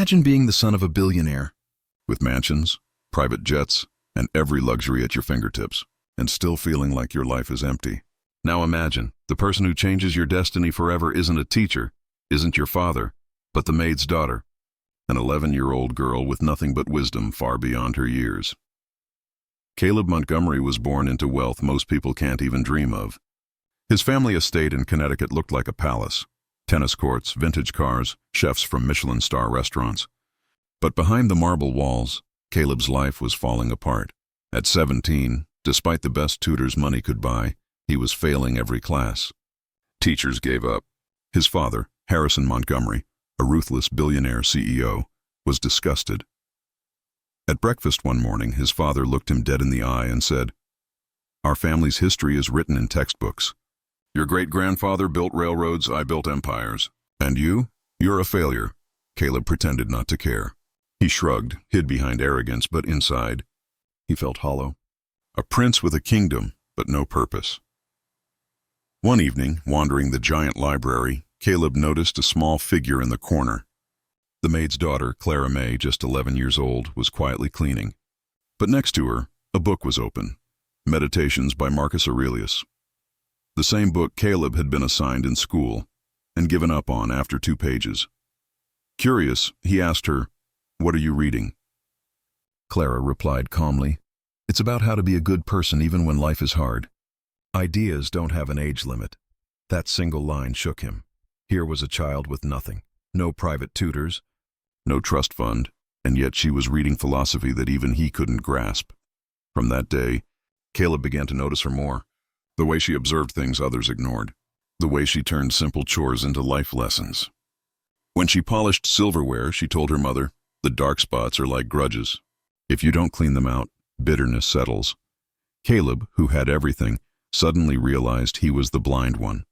Imagine being the son of a billionaire, with mansions, private jets, and every luxury at your fingertips, and still feeling like your life is empty. Now imagine, the person who changes your destiny forever isn't a teacher, isn't your father, but the maid's daughter, an 11-year-old girl with nothing but wisdom far beyond her years. Caleb Montgomery was born into wealth most people can't even dream of. His family estate in Connecticut looked like a palace. Tennis courts, vintage cars, chefs from Michelin star restaurants. But behind the marble walls, Caleb's life was falling apart. At 17, despite the best tutors money could buy, he was failing every class. Teachers gave up. His father, Harrison Montgomery, a ruthless billionaire CEO, was disgusted. At breakfast one morning, his father looked him dead in the eye and said, "Our family's history is written in textbooks. Your great-grandfather built railroads, I built empires. And you're a failure." Caleb pretended not to care. He shrugged, hid behind arrogance, but inside, he felt hollow. A prince with a kingdom, but no purpose. One evening, wandering the giant library, Caleb noticed a small figure in the corner. The maid's daughter, Clara May, just 11 years old, was quietly cleaning. But next to her, a book was open, Meditations by Marcus Aurelius. The same book Caleb had been assigned in school and given up on after 2 pages. Curious, he asked her, "What are you reading?" Clara replied calmly, "It's about how to be a good person even when life is hard. Ideas don't have an age limit." That single line shook him. Here was a child with nothing, no private tutors, no trust fund, and yet she was reading philosophy that even he couldn't grasp. From that day, Caleb began to notice her more. The way she observed things others ignored. The way she turned simple chores into life lessons. When she polished silverware, she told her mother, "The dark spots are like grudges. If you don't clean them out, bitterness settles." Caleb, who had everything, suddenly realized he was the blind one.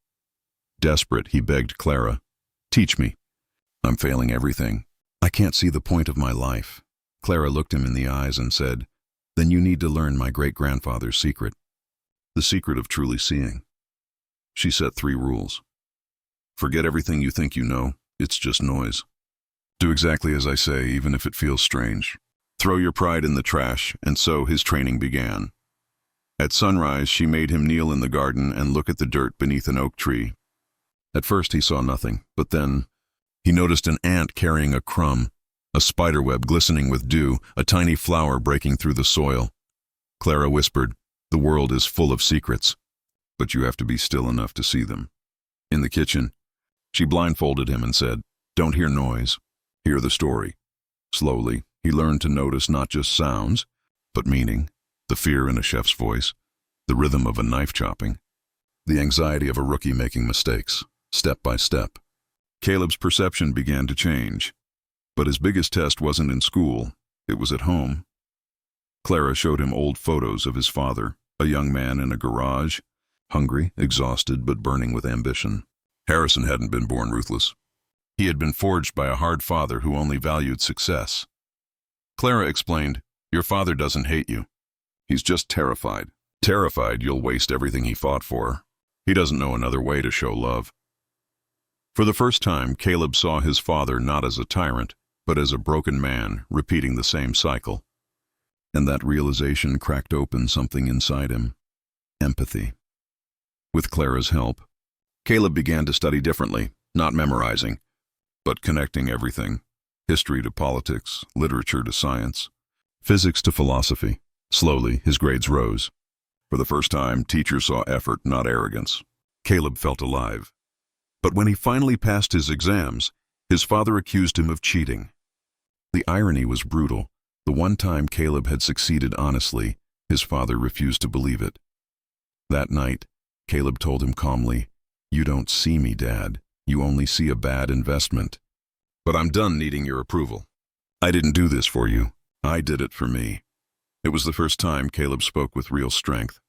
Desperate, he begged Clara, "Teach me. I'm failing everything. I can't see the point of my life." Clara looked him in the eyes and said, "Then you need to learn my great-grandfather's secret. The secret of truly seeing." She set 3 rules. Forget everything you think you know, it's just noise. Do exactly as I say, even if it feels strange. Throw your pride in the trash, and so his training began. At sunrise, she made him kneel in the garden and look at the dirt beneath an oak tree. At first he saw nothing, but then he noticed an ant carrying a crumb, a spiderweb glistening with dew, a tiny flower breaking through the soil. Clara whispered, "The world is full of secrets, but you have to be still enough to see them." In the kitchen, she blindfolded him and said, "Don't hear noise, hear the story." Slowly, he learned to notice not just sounds, but meaning, the fear in a chef's voice, the rhythm of a knife chopping, the anxiety of a rookie making mistakes, step by step. Caleb's perception began to change, but his biggest test wasn't in school, it was at home. Clara showed him old photos of his father, a young man in a garage, hungry, exhausted, but burning with ambition. Harrison hadn't been born ruthless. He had been forged by a hard father who only valued success. Clara explained, "Your father doesn't hate you. He's just terrified. Terrified you'll waste everything he fought for. He doesn't know another way to show love." For the first time, Caleb saw his father not as a tyrant, but as a broken man, repeating the same cycle. And that realization cracked open something inside him. Empathy. With Clara's help, Caleb began to study differently, not memorizing, but connecting everything. History to politics, literature to science, physics to philosophy. Slowly, his grades rose. For the first time, teachers saw effort, not arrogance. Caleb felt alive. But when he finally passed his exams, his father accused him of cheating. The irony was brutal. The one time Caleb had succeeded honestly, his father refused to believe it. That night, Caleb told him calmly, "You don't see me, Dad. You only see a bad investment. But I'm done needing your approval. I didn't do this for you. I did it for me." It was the first time Caleb spoke with real strength.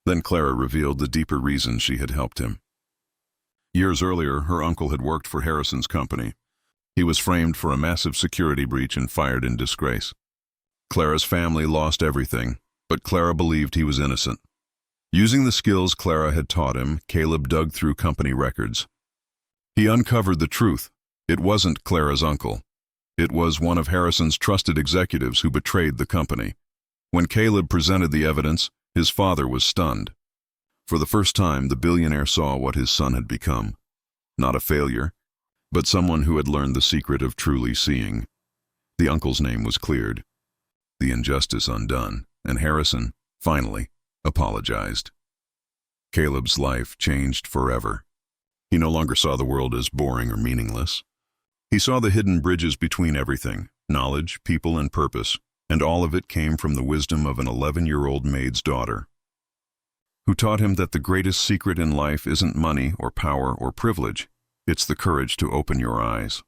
Then Clara revealed the deeper reason she had helped him. Years earlier, her uncle had worked for Harrison's company. He was framed for a massive security breach and fired in disgrace. Clara's family lost everything, but Clara believed he was innocent. Using the skills Clara had taught him, Caleb dug through company records. He uncovered the truth. It wasn't Clara's uncle. It was one of Harrison's trusted executives who betrayed the company. When Caleb presented the evidence, his father was stunned. For the first time, the billionaire saw what his son had become. Not a failure, but someone who had learned the secret of truly seeing. The uncle's name was cleared, the injustice undone, and Harrison, finally, apologized. Caleb's life changed forever. He no longer saw the world as boring or meaningless. He saw the hidden bridges between everything, knowledge, people, and purpose, and all of it came from the wisdom of an 11-year-old maid's daughter, who taught him that the greatest secret in life isn't money or power or privilege, it's the courage to open your eyes.